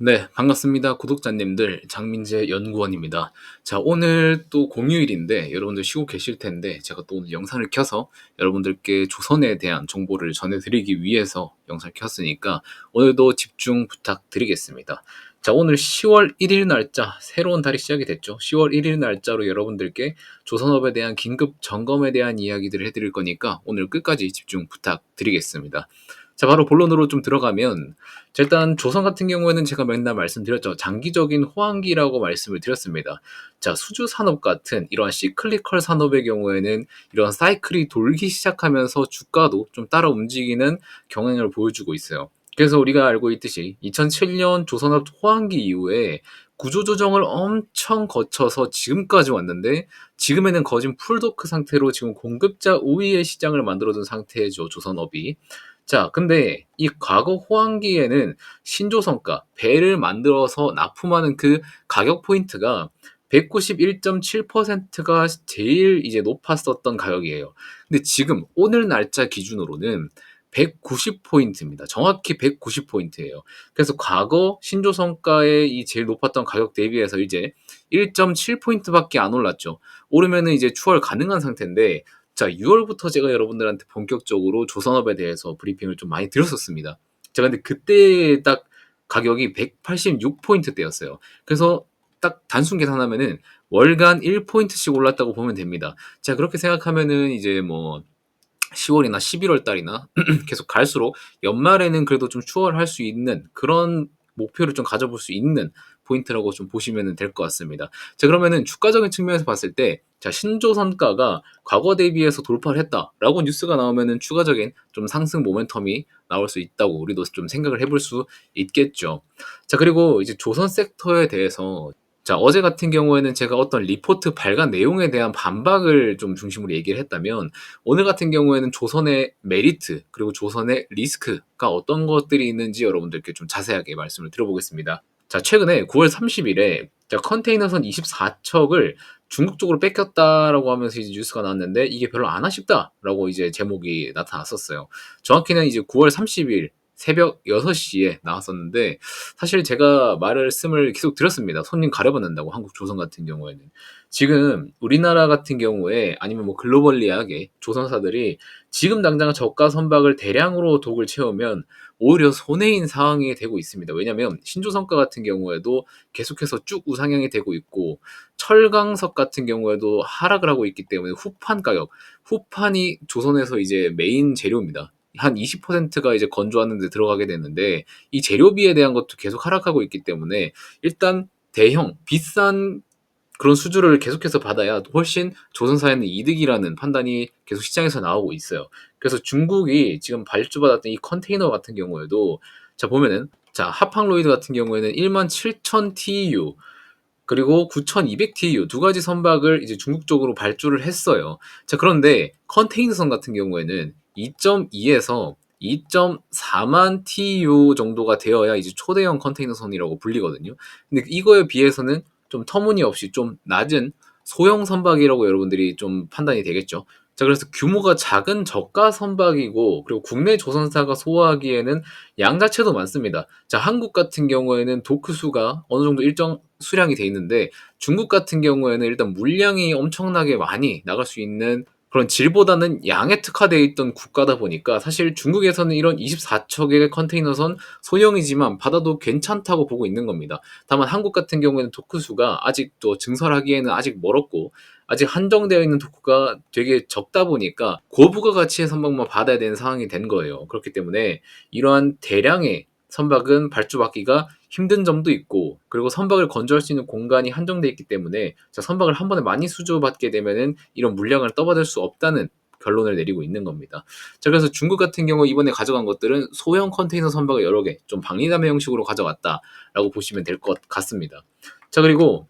네, 반갑습니다. 구독자님들, 장민재 연구원입니다. 자, 오늘 또 공휴일인데 여러분들 쉬고 계실 텐데 제가 또 오늘 영상을 켜서 여러분들께 조선에 대한 정보를 전해드리기 위해서 영상을 켰으니까 오늘도 집중 부탁드리겠습니다. 자, 오늘 10월 1일 날짜, 새로운 달이 시작이 됐죠. 10월 1일 날짜로 여러분들께 조선업에 대한 긴급 점검에 대한 이야기들을 해드릴 거니까 오늘 끝까지 집중 부탁드리겠습니다. 자, 바로 본론으로 좀 들어가면, 자, 일단 조선 같은 경우에는 제가 맨날 말씀드렸죠. 장기적인 호황기라고 말씀을 드렸습니다. 자, 수주 산업 같은 이러한 시클리컬 산업의 경우에는 이런 사이클이 돌기 시작하면서 주가도 좀 따라 움직이는 경향을 보여주고 있어요. 그래서 우리가 알고 있듯이 2007년 조선업 호황기 이후에 구조조정을 엄청 거쳐서 지금까지 왔는데, 지금에는 거진 풀도크 상태로 지금 공급자 우위의 시장을 만들어둔 상태죠, 조선업이. 자, 근데 이 과거 호황기에는 신조선가, 배를 만들어서 납품하는 그 가격 포인트가 191.7%가 제일 이제 높았었던 가격이에요. 근데 지금 오늘 날짜 기준으로는 190포인트입니다. 정확히 190포인트예요. 그래서 과거 신조선가의 이 제일 높았던 가격 대비해서 이제 1.7포인트밖에 안 올랐죠. 오르면은 이제 추월 가능한 상태인데, 자, 6월부터 제가 여러분들한테 본격적으로 조선업에 대해서 브리핑을 좀 많이 드렸었습니다. 제가 근데 그때 딱 가격이 186포인트대였어요. 그래서 딱 단순 계산하면은 월간 1포인트씩 올랐다고 보면 됩니다. 자, 그렇게 생각하면은 이제 뭐 10월이나 11월 달이나 계속 갈수록 연말에는 그래도 좀 추월할 수 있는 그런 목표를 좀 가져볼 수 있는 포인트라고 좀 보시면 될 것 같습니다. 자, 그러면은 주가적인 측면에서 봤을 때, 자, 신조선가가 과거 대비해서 돌파를 했다라고 뉴스가 나오면은 추가적인 좀 상승 모멘텀이 나올 수 있다고 우리도 좀 생각을 해볼 수 있겠죠. 자, 그리고 이제 조선 섹터에 대해서, 자, 어제 같은 경우에는 제가 어떤 리포트 발간 내용에 대한 반박을 좀 중심으로 얘기를 했다면, 오늘 같은 경우에는 조선의 메리트 그리고 조선의 리스크가 어떤 것들이 있는지 여러분들께 좀 자세하게 말씀을 드려보겠습니다. 자, 최근에 9월 30일에 컨테이너선 24척을 중국 쪽으로 뺏겼다라고 하면서 이제 뉴스가 나왔는데, 이게 별로 안 아쉽다라고 이제 제목이 나타났었어요. 정확히는 이제 9월 30일 새벽 6시에 나왔었는데, 사실 제가 말씀을 계속 드렸습니다. 손님 가려받는다고, 한국 조선 같은 경우에는. 지금 우리나라 같은 경우에 아니면 뭐 글로벌리하게 조선사들이 지금 당장 저가 선박을 대량으로 독을 채우면 오히려 손해인 상황이 되고 있습니다. 왜냐하면 신조선가 같은 경우에도 계속해서 쭉 우상향이 되고 있고, 철강석 같은 경우에도 하락을 하고 있기 때문에 후판 가격, 후판이 조선에서 이제 메인 재료입니다. 한 20%가 이제 건조하는 데 들어가게 되는데, 이 재료비에 대한 것도 계속 하락하고 있기 때문에 일단 대형 비싼 그런 수주를 계속해서 받아야 훨씬 조선사에는 이득이라는 판단이 계속 시장에서 나오고 있어요. 그래서 중국이 지금 발주받았던 이 컨테이너 같은 경우에도, 자, 보면은, 자, 하팡로이드 같은 경우에는 17,000 TEU 그리고 9,200 TEU 두 가지 선박을 이제 중국 쪽으로 발주를 했어요. 자, 그런데 컨테이너선 같은 경우에는 2.2에서 2.4만 TEU 정도가 되어야 이제 초대형 컨테이너선이라고 불리거든요. 근데 이거에 비해서는 좀 터무니없이 좀 낮은 소형 선박이라고 여러분들이 좀 판단이 되겠죠. 자, 그래서 규모가 작은 저가 선박이고, 그리고 국내 조선사가 소화하기에는 양 자체도 많습니다. 자, 한국 같은 경우에는 도크 수가 어느 정도 일정 수량이 돼 있는데, 중국 같은 경우에는 일단 물량이 엄청나게 많이 나갈 수 있는 그런 질보다는 양에 특화되어 있던 국가다 보니까, 사실 중국에서는 이런 24척의 컨테이너선 소형이지만 받아도 괜찮다고 보고 있는 겁니다. 다만 한국 같은 경우에는 도크 수가 아직도 증설하기에는 아직 멀었고, 아직 한정되어 있는 도크가 되게 적다 보니까 고부가 가치의 선박만 받아야 되는 상황이 된 거예요. 그렇기 때문에 이러한 대량의 선박은 발주받기가 힘든 점도 있고, 그리고 선박을 건조할 수 있는 공간이 한정되어 있기 때문에, 자, 선박을 한 번에 많이 수주받게 되면은 이런 물량을 떠받을 수 없다는 결론을 내리고 있는 겁니다. 자, 그래서 중국 같은 경우 이번에 가져간 것들은 소형 컨테이너 선박을 여러 개 좀 박리담회 형식으로 가져왔다라고 보시면 될 것 같습니다. 자, 그리고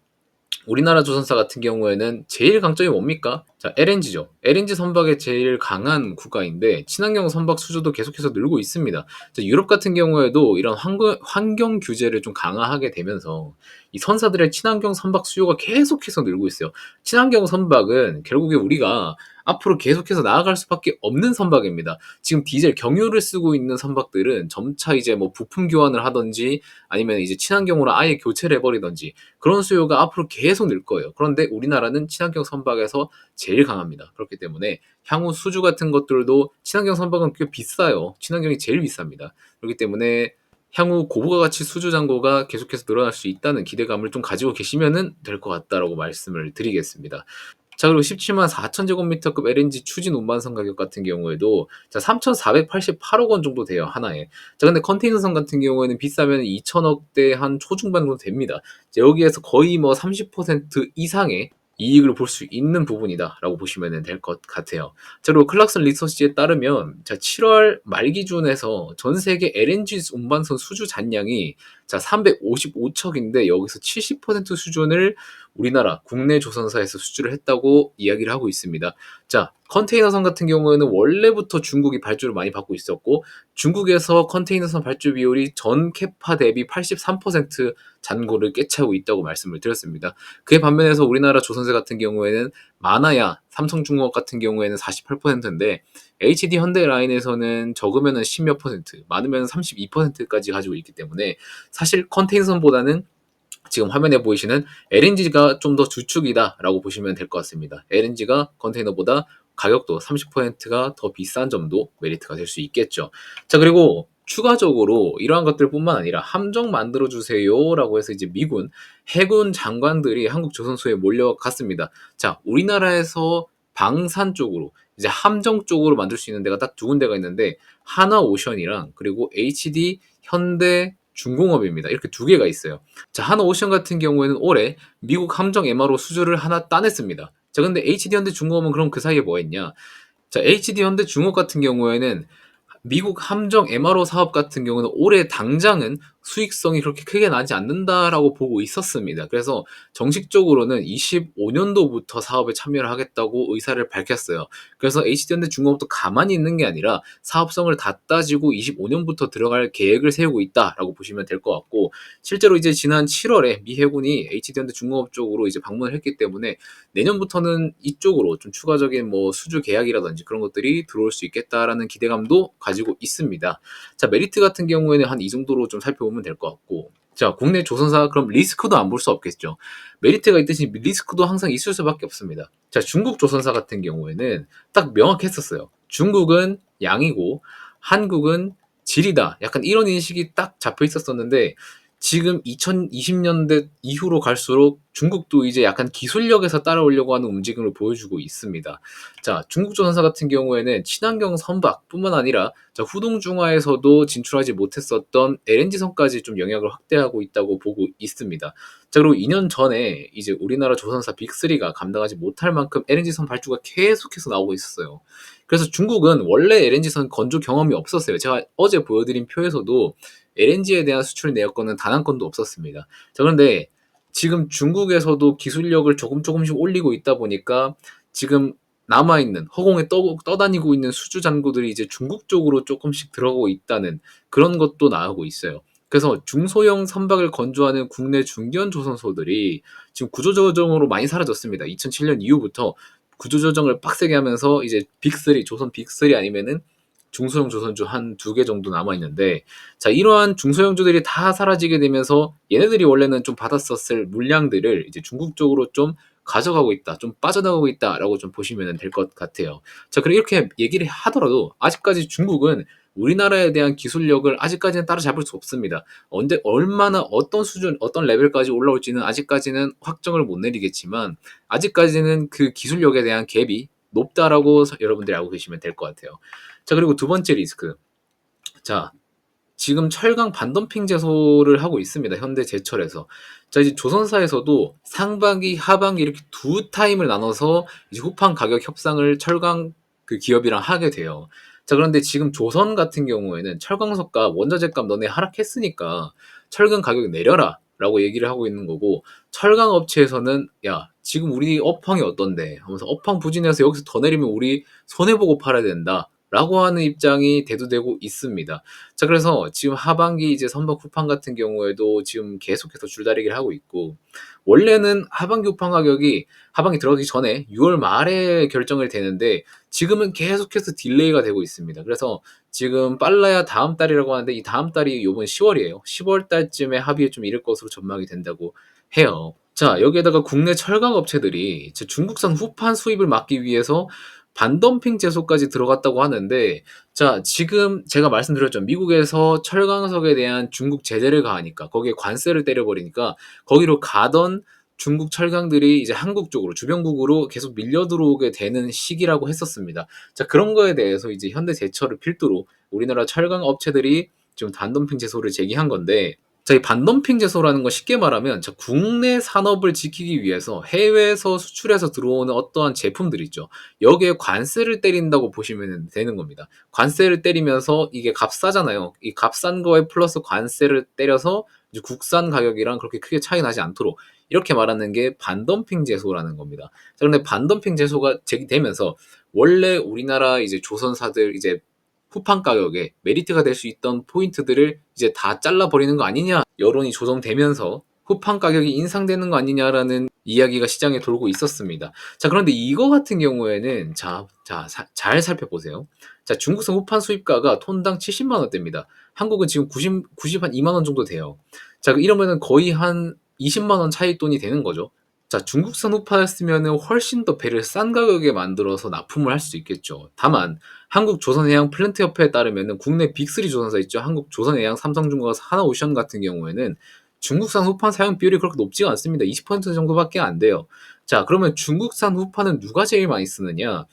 우리나라 조선사 같은 경우에는 제일 강점이 뭡니까? 자, LNG죠. LNG 선박에 제일 강한 국가인데 친환경 선박 수주도 계속해서 늘고 있습니다. 자, 유럽 같은 경우에도 이런 환경 규제를 좀 강화하게 되면서 이 선사들의 친환경 선박 수요가 계속해서 늘고 있어요. 친환경 선박은 결국에 우리가 앞으로 계속해서 나아갈 수밖에 없는 선박입니다. 지금 디젤 경유를 쓰고 있는 선박들은 점차 이제 뭐 부품 교환을 하든지 아니면 이제 친환경으로 아예 교체를 해버리든지 그런 수요가 앞으로 계속 늘 거예요. 그런데 우리나라는 친환경 선박에서 제일 강합니다. 그렇기 때문에 향후 수주 같은 것들도 친환경 선박은 꽤 비싸요. 친환경이 제일 비쌉니다. 그렇기 때문에 향후 고부가 가치 수주 잔고가 계속해서 늘어날 수 있다는 기대감을 좀 가지고 계시면 될 것 같다라고 말씀을 드리겠습니다. 자, 그리고 17만 4천 제곱미터급 LNG 추진 운반선 가격 같은 경우에도 자, 3,488억 원 정도 돼요, 하나에. 자, 근데 컨테이너선 같은 경우에는 비싸면 2천억대 한 초중반 정도 됩니다. 자, 여기에서 거의 뭐 30% 이상의 이익을 볼 수 있는 부분이다라고 보시면 될 것 같아요. 자, 그리고 클락슨 리서치에 따르면 자, 7월 말 기준에서 전 세계 LNG 운반선 수주 잔량이 자, 355척인데 여기서 70% 수준을 우리나라 국내 조선사에서 수주를 했다고 이야기를 하고 있습니다. 자, 컨테이너선 같은 경우에는 원래부터 중국이 발주를 많이 받고 있었고 중국에서 컨테이너선 발주 비율이 전 캐파 대비 83% 잔고를 꿰차고 있다고 말씀을 드렸습니다. 그에 반면에서 우리나라 조선사 같은 경우에는 많아야 삼성중공업 같은 경우에는 48%인데 HD 현대라인에서는 적으면은 10몇 퍼센트, 많으면 32%까지 가지고 있기 때문에 사실 컨테이너선보다는 지금 화면에 보이시는 LNG가 좀 더 주축이다라고 보시면 될 것 같습니다. LNG가 컨테이너보다 가격도 30%가 더 비싼 점도 메리트가 될 수 있겠죠. 자, 그리고 추가적으로 이러한 것들뿐만 아니라 함정 만들어 주세요라고 해서 이제 미군 해군 장관들이 한국 조선소에 몰려갔습니다. 자, 우리나라에서 방산 쪽으로 이제 함정 쪽으로 만들 수 있는 데가 딱 두 군데가 있는데 하나오션이랑 그리고 HD 현대 중공업입니다. 이렇게 두 개가 있어요. 자, 한오션 같은 경우에는 올해 미국 함정 MRO 수주를 하나 따냈습니다. 자, 근데 HD현대중공업은 그럼 그 사이에 뭐 했냐? 자, HD현대중공업 같은 경우에는 미국 함정 MRO 사업 같은 경우는 올해 당장은 수익성이 그렇게 크게 나지 않는다라고 보고 있었습니다. 그래서 정식적으로는 25년도부터 사업에 참여를 하겠다고 의사를 밝혔어요. 그래서 HD현대중공업도 가만히 있는 게 아니라 사업성을 다 따지고 25년부터 들어갈 계획을 세우고 있다라고 보시면 될 것 같고 실제로 이제 지난 7월에 미 해군이 HD현대중공업 쪽으로 이제 방문을 했기 때문에 내년부터는 이쪽으로 좀 추가적인 뭐 수주 계약이라든지 그런 것들이 들어올 수 있겠다라는 기대감도 가지고 있습니다. 자, 메리트 같은 경우에는 한 이 정도로 좀 살펴보면 될 것 같고 자, 국내 조선사 그럼 리스크도 안 볼 수 없겠죠. 메리트가 있듯이 리스크도 항상 있을 수밖에 없습니다. 자, 중국 조선사 같은 경우에는 딱 명확했었어요. 중국은 양이고 한국은 질이다. 약간 이런 인식이 딱 잡혀 있었었는데 지금 2020년대 이후로 갈수록 중국도 이제 약간 기술력에서 따라오려고 하는 움직임을 보여주고 있습니다. 자, 중국 조선사 같은 경우에는 친환경 선박뿐만 아니라 자, 후동중하에서도 진출하지 못했었던 LNG선까지 좀 영역을 확대하고 있다고 보고 있습니다. 자, 그리고 2년 전에 이제 우리나라 조선사 빅3가 감당하지 못할 만큼 LNG선 발주가 계속해서 나오고 있었어요. 그래서 중국은 원래 LNG선 건조 경험이 없었어요. 제가 어제 보여드린 표에서도 LNG에 대한 수출 내역권은 단 한 건도 없었습니다. 자, 그런데 지금 중국에서도 기술력을 조금씩 올리고 있다 보니까 지금 남아있는 허공에 떠다니고 있는 수주 잔고들이 이제 중국 쪽으로 조금씩 들어가고 있다는 그런 것도 나오고 있어요. 그래서 중소형 선박을 건조하는 국내 중견 조선소들이 지금 구조조정으로 많이 사라졌습니다. 2007년 이후부터 구조조정을 빡세게 하면서 이제 빅3, 조선 빅3 아니면은 중소형 조선주 한 두 개 정도 남아 있는데 자, 이러한 중소형주들이 다 사라지게 되면서 얘네들이 원래는 좀 받았었을 물량들을 이제 중국 쪽으로 좀 가져가고 있다, 좀 빠져나가고 있다라고 좀 보시면 될 것 같아요. 자, 그리고 이렇게 얘기를 하더라도 아직까지 중국은 우리나라에 대한 기술력을 아직까지는 따라잡을 수 없습니다. 언제 얼마나 어떤 수준, 어떤 레벨까지 올라올지는 아직까지는 확정을 못 내리겠지만 아직까지는 그 기술력에 대한 갭이 높다라고 여러분들이 알고 계시면 될 것 같아요. 자, 그리고 두 번째 리스크. 자, 지금 철강 반덤핑 제소를 하고 있습니다. 현대제철에서. 자, 이제 조선사에서도 상반기, 하반기 이렇게 두 타임을 나눠서 이제 후판 가격 협상을 철강 그 기업이랑 하게 돼요. 자, 그런데 지금 조선 같은 경우에는 철강석가 원자재값 너네 하락했으니까 철강 가격 내려라 라고 얘기를 하고 있는 거고, 철강 업체에서는 야, 지금 우리 업황이 어떤데 하면서 업황 부진해서 여기서 더 내리면 우리 손해보고 팔아야 된다 라고 하는 입장이 대두되고 있습니다. 자, 그래서 지금 하반기 이제 선박 후판 같은 경우에도 지금 계속해서 줄다리기를 하고 있고, 원래는 하반기 후판 가격이 하반기 들어가기 전에 6월 말에 결정이 되는데 지금은 계속해서 딜레이가 되고 있습니다. 그래서 지금 빨라야 다음 달이라고 하는데 이 다음 달이 요번 10월이에요. 10월 달쯤에 합의에 좀 이를 것으로 전망이 된다고 해요. 자, 여기에다가 국내 철강 업체들이 중국산 후판 수입을 막기 위해서 반덤핑 제소까지 들어갔다고 하는데, 자, 지금 제가 말씀드렸죠. 미국에서 철강석에 대한 중국 제재를 가하니까 거기에 관세를 때려버리니까 거기로 가던 중국 철강들이 이제 한국 쪽으로 주변국으로 계속 밀려 들어오게 되는 시기라고 했었습니다. 자, 그런 거에 대해서 이제 현대제철을 필두로 우리나라 철강 업체들이 지금 반덤핑 제소를 제기한 건데, 자, 이 반덤핑 제소라는 건 쉽게 말하면 자, 국내 산업을 지키기 위해서 해외에서 수출해서 들어오는 어떠한 제품들 있죠. 여기에 관세를 때린다고 보시면 되는 겁니다. 관세를 때리면서 이게 값싸잖아요. 이 값싼 거에 플러스 관세를 때려서 이제 국산 가격이랑 그렇게 크게 차이 나지 않도록 이렇게 말하는 게 반덤핑 제소라는 겁니다. 자, 그런데 반덤핑 제소가 제기되면서 원래 우리나라 이제 조선사들 이제 후판 가격에 메리트가 될 수 있던 포인트들을 이제 다 잘라버리는 거 아니냐, 여론이 조성되면서 후판 가격이 인상되는 거 아니냐라는 이야기가 시장에 돌고 있었습니다. 자, 그런데 이거 같은 경우에는 잘 살펴보세요. 자, 중국산 후판 수입가가 톤당 70만 원대입니다. 한국은 지금 90한 2만 원 정도 돼요. 자, 이러면은 거의 한 20만 원 차이 돈이 되는 거죠. 자, 중국산 우파였으면은 훨씬 더 배를 싼 가격에 만들어서 납품을 할 수 있겠죠. 다만 한국조선해양 플랜트협회에 따르면은 국내 빅3 조선사 있죠. 한국조선해양, 삼성중공업, 하나오션 같은 경우에는 중국산 후판 사용 비율이 그렇게 높지가 않습니다. 20% 정도밖에 안 돼요. 자, 그러면 중국산 후판은 누가 제일 많이 쓰느냐?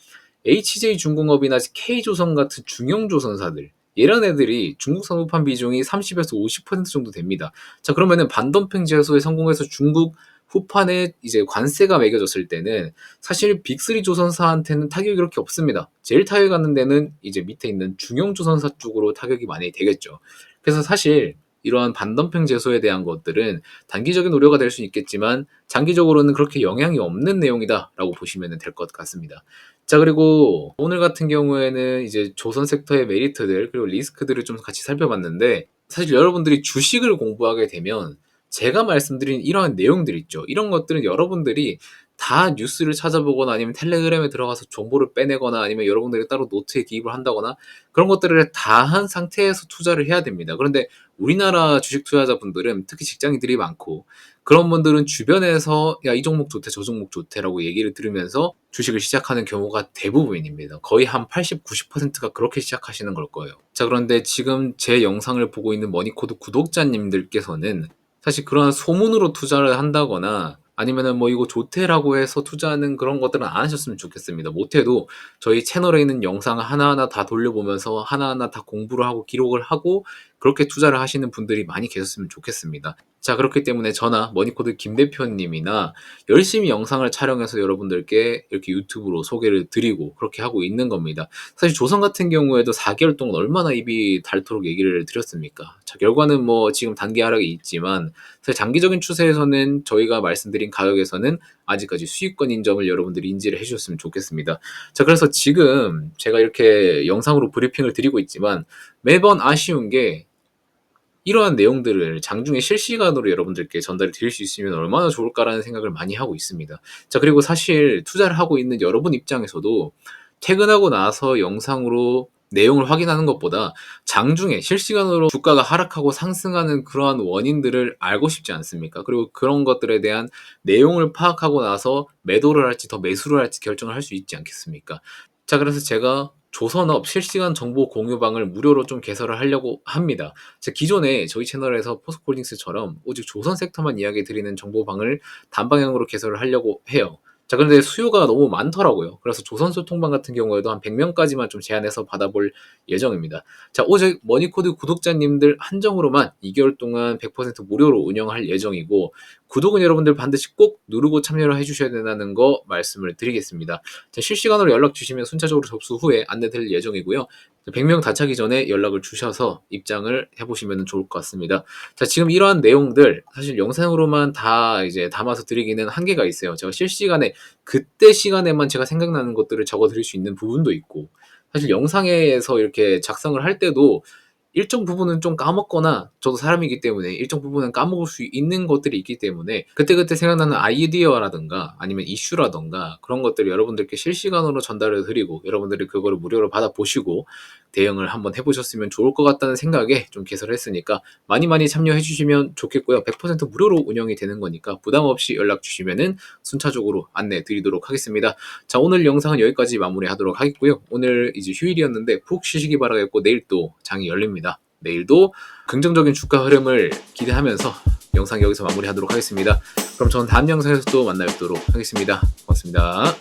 HJ중공업이나 K조선 같은 중형 조선사들, 이런 애들이 중국산 후판 비중이 30에서 50% 정도 됩니다. 자, 그러면은 반덤핑 제소에 성공해서 중국 후판에 이제 관세가 매겨졌을 때는 사실 빅3 조선사한테는 타격이 그렇게 없습니다. 제일 타격 받는 데는 이제 밑에 있는 중형 조선사 쪽으로 타격이 많이 되겠죠. 그래서 사실 이러한 반덤핑 제소에 대한 것들은 단기적인 우려가 될 수 있겠지만 장기적으로는 그렇게 영향이 없는 내용이다라고 보시면 될 것 같습니다. 자, 그리고 오늘 같은 경우에는 이제 조선 섹터의 메리트들 그리고 리스크들을 좀 같이 살펴봤는데, 사실 여러분들이 주식을 공부하게 되면 제가 말씀드린 이러한 내용들 있죠. 이런 것들은 여러분들이 다 뉴스를 찾아보거나 아니면 텔레그램에 들어가서 정보를 빼내거나 아니면 여러분들이 따로 노트에 기입을 한다거나 그런 것들을 다 한 상태에서 투자를 해야 됩니다. 그런데 우리나라 주식 투자자분들은 특히 직장인들이 많고 그런 분들은 주변에서 야, 이 종목 좋대, 저 종목 좋대라고 얘기를 들으면서 주식을 시작하는 경우가 대부분입니다. 거의 한 80, 90%가 그렇게 시작하시는 걸 거예요. 자, 그런데 지금 제 영상을 보고 있는 머니코드 구독자님들께서는 사실 그런 소문으로 투자를 한다거나 아니면은 뭐 이거 좋대라고 해서 투자하는 그런 것들은 안 하셨으면 좋겠습니다. 못해도 저희 채널에 있는 영상 하나하나 다 돌려보면서 하나하나 다 공부를 하고 기록을 하고 그렇게 투자를 하시는 분들이 많이 계셨으면 좋겠습니다. 자, 그렇기 때문에 저나 머니코드 김 대표님이나 열심히 영상을 촬영해서 여러분들께 이렇게 유튜브로 소개를 드리고 그렇게 하고 있는 겁니다. 사실 조선 같은 경우에도 4개월 동안 얼마나 입이 닳도록 얘기를 드렸습니까? 자, 결과는 뭐 지금 단기 하락이 있지만 사실 장기적인 추세에서는 저희가 말씀드린 가격에서는 아직까지 수익권 인정을 여러분들이 인지를 해주셨으면 좋겠습니다. 자, 그래서 지금 제가 이렇게 영상으로 브리핑을 드리고 있지만 매번 아쉬운 게 이러한 내용들을 장중에 실시간으로 여러분들께 전달을 드릴 수 있으면 얼마나 좋을까라는 생각을 많이 하고 있습니다. 자, 그리고 사실 투자를 하고 있는 여러분 입장에서도 퇴근하고 나서 영상으로 내용을 확인하는 것보다 장중에 실시간으로 주가가 하락하고 상승하는 그러한 원인들을 알고 싶지 않습니까? 그리고 그런 것들에 대한 내용을 파악하고 나서 매도를 할지 더 매수를 할지 결정을 할 수 있지 않겠습니까? 자, 그래서 제가 조선업 실시간 정보 공유방을 무료로 좀 개설을 하려고 합니다. 기존에 저희 채널에서 포스코홀딩스처럼 오직 조선 섹터만 이야기 드리는 정보방을 단방향으로 개설을 하려고 해요. 자, 그런데 수요가 너무 많더라고요. 그래서 조선 소통방 같은 경우에도 한 100명까지만 좀 제한해서 받아볼 예정입니다. 자, 오직 머니코드 구독자님들 한정으로만 2개월 동안 100% 무료로 운영할 예정이고, 구독은 여러분들 반드시 꼭 누르고 참여를 해주셔야 된다는 거 말씀을 드리겠습니다. 자, 실시간으로 연락 주시면 순차적으로 접수 후에 안내 드릴 예정이고요. 100명 다 차기 전에 연락을 주셔서 입장을 해보시면 좋을 것 같습니다. 자, 지금 이러한 내용들 사실 영상으로만 다 이제 담아서 드리기는 한계가 있어요. 제가 실시간에 그때 시간에만 제가 생각나는 것들을 적어 드릴 수 있는 부분도 있고, 사실 영상에서 이렇게 작성을 할 때도 일정 부분은 좀 까먹거나, 저도 사람이기 때문에 일정 부분은 까먹을 수 있는 것들이 있기 때문에 그때그때 생각나는 아이디어라든가 아니면 이슈라든가 그런 것들을 여러분들께 실시간으로 전달을 드리고, 여러분들이 그거를 무료로 받아보시고 대응을 한번 해보셨으면 좋을 것 같다는 생각에 좀 개설했으니까 많이 많이 참여해 주시면 좋겠고요. 100% 무료로 운영이 되는 거니까 부담 없이 연락 주시면은 순차적으로 안내 드리도록 하겠습니다. 자, 오늘 영상은 여기까지 마무리하도록 하겠고요. 오늘 이제 휴일이었는데 푹 쉬시기 바라겠고, 내일 또 장이 열립니다. 내일도 긍정적인 주가 흐름을 기대하면서 영상 여기서 마무리하도록 하겠습니다. 그럼 저는 다음 영상에서 또 만나 뵙도록 하겠습니다. 고맙습니다.